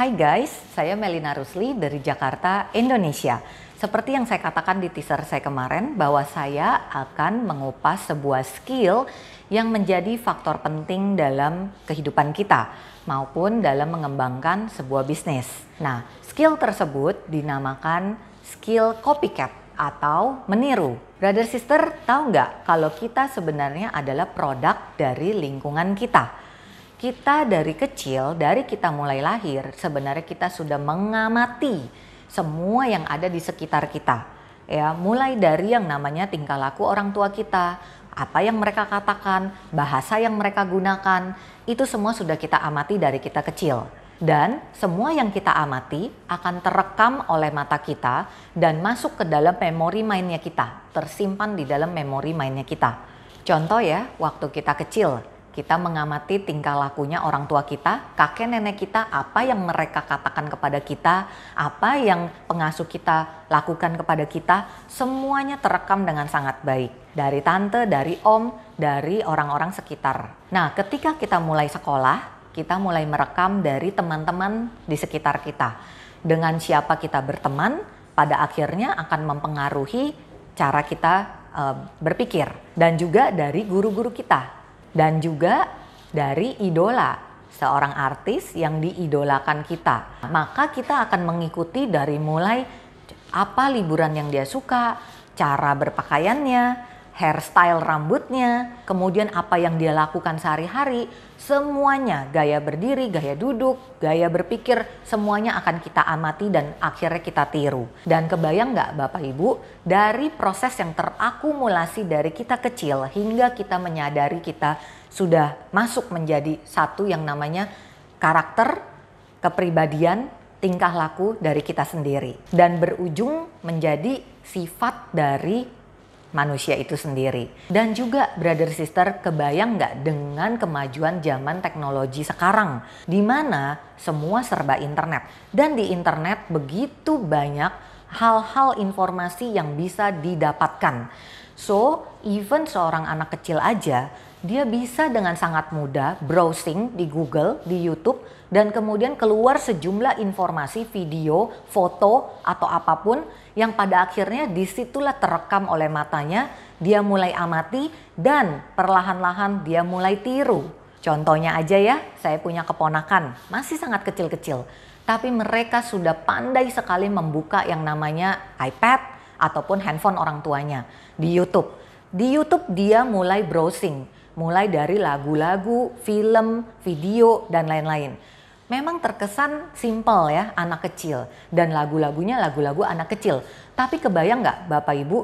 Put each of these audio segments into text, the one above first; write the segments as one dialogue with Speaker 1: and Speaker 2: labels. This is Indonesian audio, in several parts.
Speaker 1: Hai guys, saya Melina Rusli dari Jakarta, Indonesia. Seperti yang saya katakan di teaser saya kemarin, bahwa saya akan mengupas sebuah skill yang menjadi faktor penting dalam kehidupan kita maupun dalam mengembangkan sebuah bisnis. Nah, skill tersebut dinamakan skill copycat atau meniru. Brother sister, tahu nggak kalau kita sebenarnya adalah produk dari lingkungan kita? Kita dari kecil, dari kita mulai lahir, sebenarnya kita sudah mengamati semua yang ada di sekitar kita. Ya, mulai dari yang namanya tingkah laku orang tua kita, apa yang mereka katakan, bahasa yang mereka gunakan, itu semua sudah kita amati dari kita kecil. Dan semua yang kita amati akan terekam oleh mata kita dan masuk ke dalam memori mainnya kita, tersimpan di dalam memori mainnya kita. Contoh ya, waktu kita kecil, kita mengamati tingkah lakunya orang tua kita, kakek nenek kita, apa yang mereka katakan kepada kita, apa yang pengasuh kita lakukan kepada kita, semuanya terekam dengan sangat baik. Dari tante, dari om, dari orang-orang sekitar. Nah, ketika kita mulai sekolah, kita mulai merekam dari teman-teman di sekitar kita. Dengan siapa kita berteman, pada akhirnya akan mempengaruhi cara kita berpikir. Dan juga dari guru-guru kita. Dan juga dari idola, seorang artis yang diidolakan kita. Maka kita akan mengikuti dari mulai apa liburan yang dia suka, cara berpakaiannya, hairstyle rambutnya, kemudian apa yang dia lakukan sehari-hari, semuanya, gaya berdiri, gaya duduk, gaya berpikir, semuanya akan kita amati dan akhirnya kita tiru. Dan kebayang nggak Bapak Ibu, dari proses yang terakumulasi dari kita kecil hingga kita menyadari kita sudah masuk menjadi satu yang namanya karakter, kepribadian, tingkah laku dari kita sendiri. Dan berujung menjadi sifat dari manusia itu sendiri. Dan juga brother sister, kebayang nggak dengan kemajuan zaman teknologi sekarang, di mana semua serba internet. Dan di internet begitu banyak hal-hal informasi yang bisa didapatkan. So, even seorang anak kecil aja, dia bisa dengan sangat mudah browsing di Google, di YouTube, dan kemudian keluar sejumlah informasi, video, foto, atau apapun yang pada akhirnya disitulah terekam oleh matanya, dia mulai amati dan perlahan-lahan dia mulai tiru. Contohnya aja ya, saya punya keponakan, masih sangat kecil-kecil, tapi mereka sudah pandai sekali membuka yang namanya iPad ataupun handphone orang tuanya di YouTube. Di YouTube dia mulai browsing, mulai dari lagu-lagu, film, video, dan lain-lain. Memang terkesan simple ya, anak kecil, dan lagu-lagunya lagu-lagu anak kecil. Tapi kebayang nggak Bapak Ibu,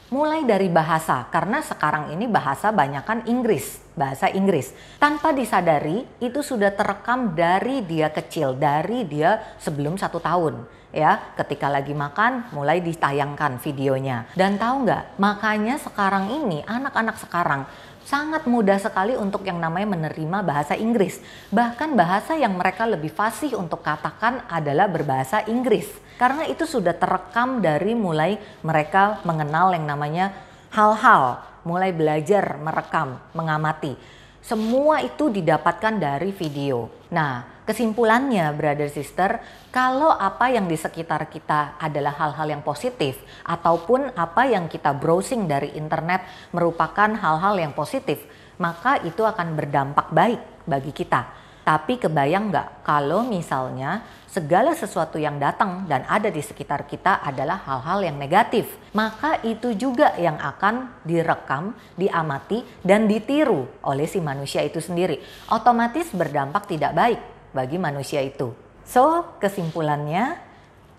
Speaker 1: mulai dari bahasa, karena sekarang ini bahasa banyakan Inggris, bahasa Inggris. Tanpa disadari itu sudah terekam dari dia kecil, dari dia sebelum 1 tahun. Ya, ketika lagi makan mulai ditayangkan videonya. Dan tahu nggak, makanya sekarang ini anak-anak sekarang sangat mudah sekali untuk yang namanya menerima bahasa Inggris. Bahkan bahasa yang mereka lebih fasih untuk katakan adalah berbahasa Inggris. Karena itu sudah terekam dari mulai mereka mengenal yang namanya hal-hal, mulai belajar merekam, mengamati. Semua itu didapatkan dari video. Nah, kesimpulannya brother sister, kalau apa yang di sekitar kita adalah hal-hal yang positif ataupun apa yang kita browsing dari internet merupakan hal-hal yang positif, maka itu akan berdampak baik bagi kita. Tapi kebayang nggak kalau misalnya segala sesuatu yang datang dan ada di sekitar kita adalah hal-hal yang negatif, maka itu juga yang akan direkam, diamati, dan ditiru oleh si manusia itu sendiri. Otomatis berdampak tidak baik bagi manusia itu. So, kesimpulannya,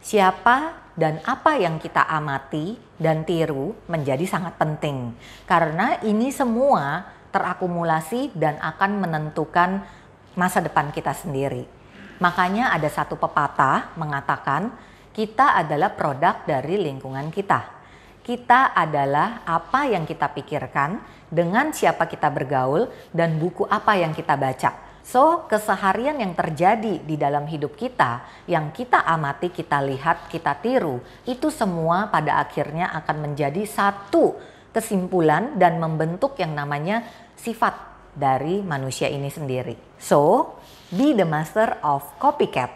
Speaker 1: siapa dan apa yang kita amati dan tiru menjadi sangat penting. Karena ini semua terakumulasi dan akan menentukan masa depan kita sendiri. Makanya ada satu pepatah mengatakan, kita adalah produk dari lingkungan kita. Kita adalah apa yang kita pikirkan, dengan siapa kita bergaul, dan buku apa yang kita baca. So, keseharian yang terjadi di dalam hidup kita, yang kita amati, kita lihat, kita tiru, itu semua pada akhirnya akan menjadi satu kesimpulan dan membentuk yang namanya sifat dari manusia ini sendiri. So, be the master of copycat.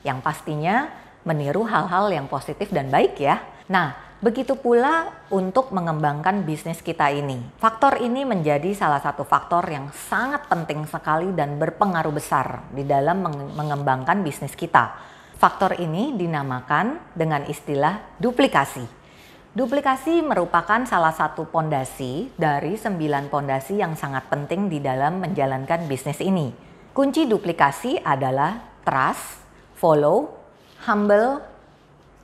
Speaker 1: yang pastinya meniru hal-hal yang positif dan baik ya. Nah, begitu pula untuk mengembangkan bisnis kita ini. Faktor ini menjadi salah satu faktor yang sangat penting sekali dan berpengaruh besar di dalam mengembangkan bisnis kita. Faktor ini dinamakan dengan istilah duplikasi. Duplikasi merupakan salah satu pondasi dari 9 pondasi yang sangat penting di dalam menjalankan bisnis ini. Kunci duplikasi adalah trust, follow, humble,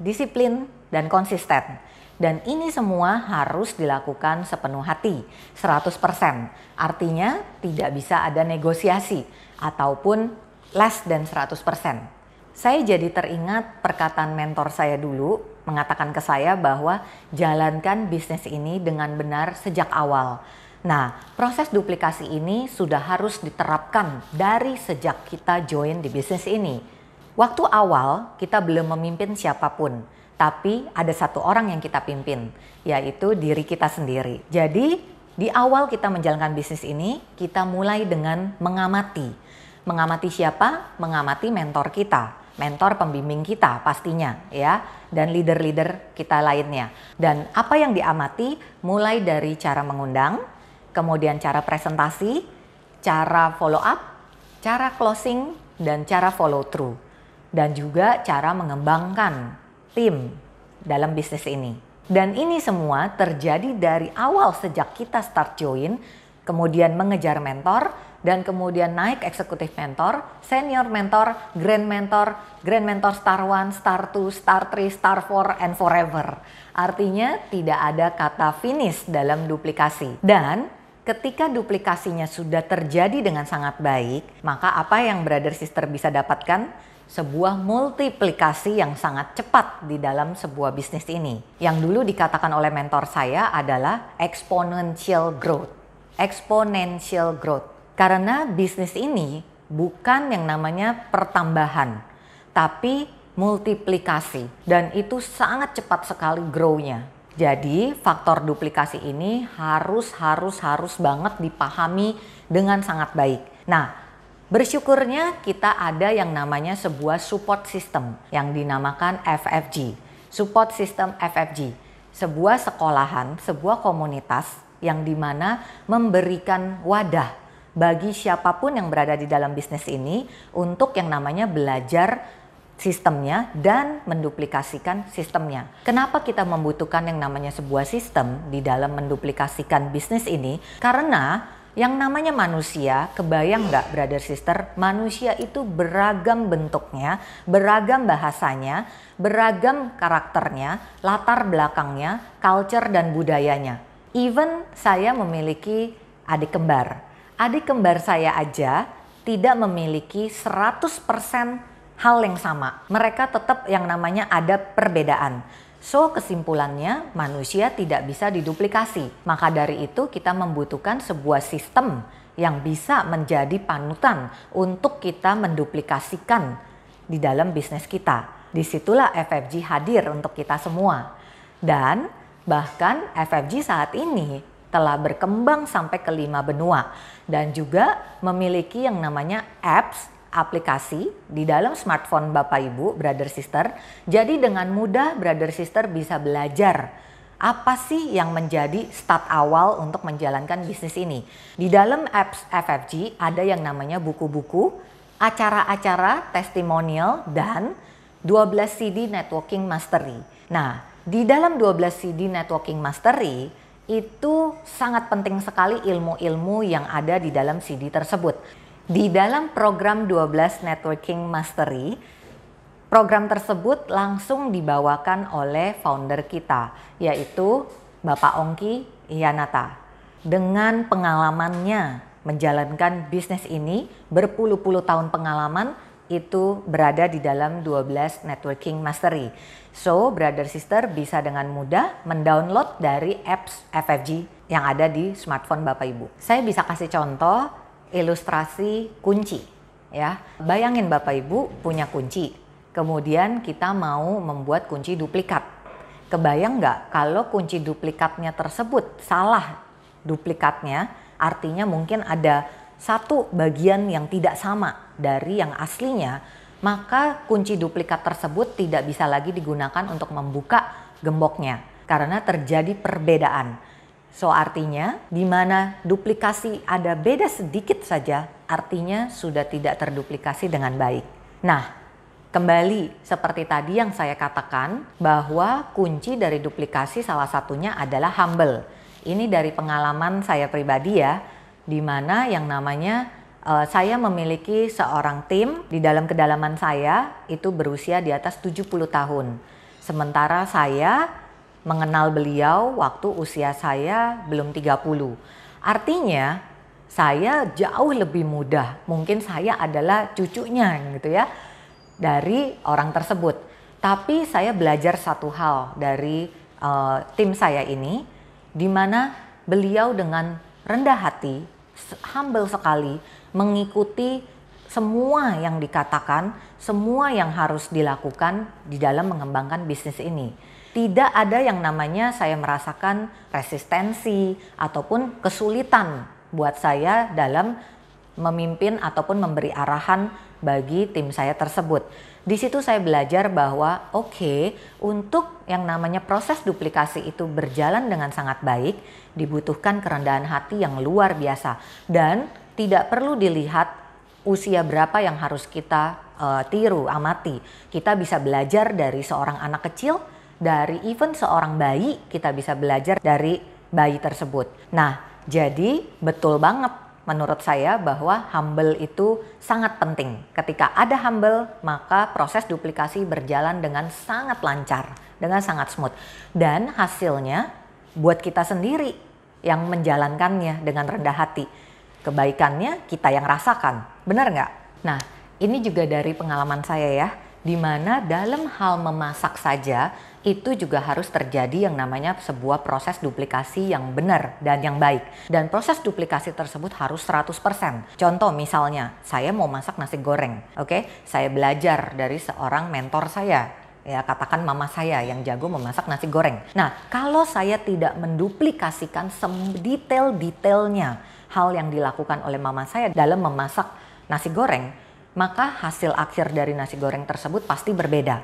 Speaker 1: disiplin, dan konsisten. Dan ini semua harus dilakukan sepenuh hati, 100%. Artinya tidak bisa ada negosiasi ataupun less than 100%. Saya jadi teringat perkataan mentor saya dulu mengatakan ke saya bahwa jalankan bisnis ini dengan benar sejak awal. Nah, proses duplikasi ini sudah harus diterapkan dari sejak kita join di bisnis ini. Waktu awal kita belum memimpin siapapun, tapi ada satu orang yang kita pimpin, yaitu diri kita sendiri. Jadi di awal kita menjalankan bisnis ini, kita mulai dengan mengamati. Mengamati siapa? Mengamati mentor kita, mentor pembimbing kita pastinya ya, dan leader-leader kita lainnya. Dan apa yang diamati mulai dari cara mengundang, kemudian cara presentasi, cara follow up, cara closing, dan cara follow through. Dan juga cara mengembangkan tim dalam bisnis ini. Dan ini semua terjadi dari awal sejak kita start join, kemudian mengejar mentor, dan kemudian naik eksekutif mentor, senior mentor, grand mentor star 1, star 2, star 3, star 4, and forever. Artinya tidak ada kata finish dalam duplikasi. Dan ketika duplikasinya sudah terjadi dengan sangat baik, maka apa yang brother sister bisa dapatkan? Sebuah multiplikasi yang sangat cepat di dalam sebuah bisnis ini. Yang dulu dikatakan oleh mentor saya adalah exponential growth. Exponential growth. Karena bisnis ini bukan yang namanya pertambahan, tapi multiplikasi. Dan itu sangat cepat sekali grow-nya. Jadi faktor duplikasi ini harus banget dipahami dengan sangat baik. Nah, bersyukurnya kita ada yang namanya sebuah support system yang dinamakan FFG. Support system FFG. Sebuah sekolahan, sebuah komunitas yang dimana memberikan wadah bagi siapapun yang berada di dalam bisnis ini untuk yang namanya belajar sistemnya dan menduplikasikan sistemnya. Kenapa kita membutuhkan yang namanya sebuah sistem di dalam menduplikasikan bisnis ini? Karena yang namanya manusia, kebayang nggak brother sister, manusia itu beragam bentuknya, beragam bahasanya, beragam karakternya, latar belakangnya, culture dan budayanya. Even saya memiliki adik kembar. Adik kembar saya aja tidak memiliki 100% hal yang sama. Mereka tetap yang namanya ada perbedaan. So kesimpulannya manusia tidak bisa diduplikasi. Maka dari itu kita membutuhkan sebuah sistem yang bisa menjadi panutan untuk kita menduplikasikan di dalam bisnis kita. Disitulah FFG hadir untuk kita semua. Dan bahkan FFG saat ini telah berkembang sampai ke 5 benua dan juga memiliki yang namanya apps, aplikasi di dalam smartphone Bapak Ibu, brother sister. Jadi dengan mudah brother sister bisa belajar apa sih yang menjadi start awal untuk menjalankan bisnis ini. Di dalam apps FFG ada yang namanya buku-buku, acara-acara, testimonial, dan 12 CD Networking Mastery. Nah, di dalam 12 CD Networking Mastery itu sangat penting sekali ilmu-ilmu yang ada di dalam CD tersebut. Di dalam program 12 Networking Mastery, program tersebut langsung dibawakan oleh founder kita, yaitu Bapak Ongki Iyanata. Dengan pengalamannya menjalankan bisnis ini, berpuluh-puluh tahun pengalaman, itu berada di dalam 12 Networking Mastery. So, brother sister bisa dengan mudah mendownload dari apps FFG yang ada di smartphone Bapak Ibu. Saya bisa kasih contoh ilustrasi kunci ya. Bayangin Bapak Ibu punya kunci. Kemudian kita mau membuat kunci duplikat. Kebayang nggak kalau kunci duplikatnya tersebut salah duplikatnya, artinya mungkin ada satu bagian yang tidak sama dari yang aslinya, maka kunci duplikat tersebut tidak bisa lagi digunakan untuk membuka gemboknya karena terjadi perbedaan. So artinya di mana duplikasi ada beda sedikit saja, artinya sudah tidak terduplikasi dengan baik. Nah, kembali seperti tadi yang saya katakan bahwa kunci dari duplikasi salah satunya adalah humble. Ini dari pengalaman saya pribadi ya, di mana yang namanya saya memiliki seorang tim di dalam kedalaman saya itu berusia di atas 70 tahun. Sementara saya mengenal beliau waktu usia saya belum 30. Artinya saya jauh lebih muda. Mungkin saya adalah cucunya gitu ya dari orang tersebut. Tapi saya belajar satu hal dari tim saya ini, di mana beliau dengan rendah hati, humble sekali, mengikuti semua yang dikatakan, semua yang harus dilakukan di dalam mengembangkan bisnis ini. Tidak ada yang namanya saya merasakan resistensi ataupun kesulitan buat saya dalam memimpin ataupun memberi arahan bagi tim saya tersebut. Di situ saya belajar bahwa untuk yang namanya proses duplikasi itu berjalan dengan sangat baik, dibutuhkan kerendahan hati yang luar biasa dan tidak perlu dilihat usia berapa yang harus kita tiru, amati. Kita bisa belajar dari seorang anak kecil, dari even seorang bayi, kita bisa belajar dari bayi tersebut. Nah, jadi betul banget menurut saya bahwa humble itu sangat penting. Ketika ada humble, maka proses duplikasi berjalan dengan sangat lancar, dengan sangat smooth. Dan hasilnya buat kita sendiri yang menjalankannya dengan rendah hati. Kebaikannya kita yang rasakan, benar nggak? Nah, ini juga dari pengalaman saya ya, di mana dalam hal memasak saja itu juga harus terjadi yang namanya sebuah proses duplikasi yang benar dan yang baik. Dan proses duplikasi tersebut harus 100%. Contoh misalnya, saya mau masak nasi goreng, saya belajar dari seorang mentor saya, ya katakan mama saya yang jago memasak nasi goreng. Nah, kalau saya tidak menduplikasikan detail-detailnya hal yang dilakukan oleh mama saya dalam memasak nasi goreng, maka hasil akhir dari nasi goreng tersebut pasti berbeda.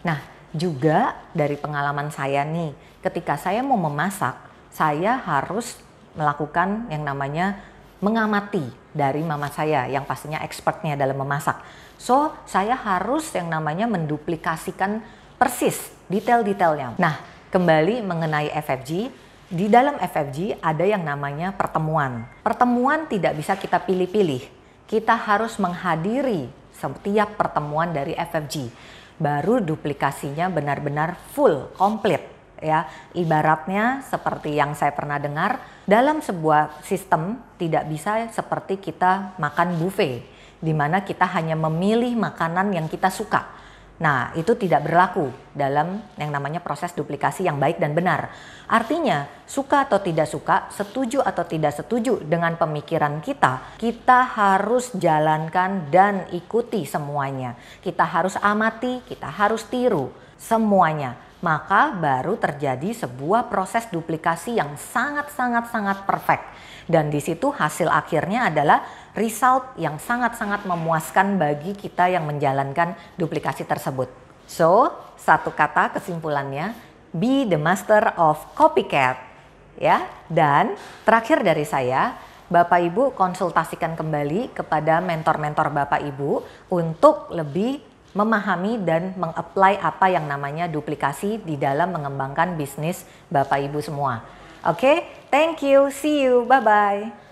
Speaker 1: Nah, juga dari pengalaman saya nih, ketika saya mau memasak, saya harus melakukan yang namanya mengamati dari mama saya yang pastinya expertnya dalam memasak. So, saya harus yang namanya menduplikasikan persis detail-detailnya. Nah, kembali mengenai FFG, di dalam FFG ada yang namanya pertemuan. Pertemuan tidak bisa kita pilih-pilih. Kita harus menghadiri setiap pertemuan dari FFG. Baru duplikasinya benar-benar full, komplit. Ya, ibaratnya seperti yang saya pernah dengar, dalam sebuah sistem tidak bisa seperti kita makan buffet, di mana kita hanya memilih makanan yang kita suka. Nah, itu tidak berlaku dalam yang namanya proses duplikasi yang baik dan benar. Artinya, suka atau tidak suka, setuju atau tidak setuju dengan pemikiran kita harus jalankan dan ikuti semuanya. Kita harus amati, kita harus tiru semuanya. Maka baru terjadi sebuah proses duplikasi yang sangat perfect. Dan di situ hasil akhirnya adalah result yang sangat memuaskan bagi kita yang menjalankan duplikasi tersebut. So, satu kata kesimpulannya, be the master of copycat. Ya, dan terakhir dari saya, Bapak Ibu konsultasikan kembali kepada mentor-mentor Bapak Ibu untuk lebih memahami dan meng-apply apa yang namanya duplikasi di dalam mengembangkan bisnis Bapak Ibu semua. Oke, thank you, see you, bye-bye.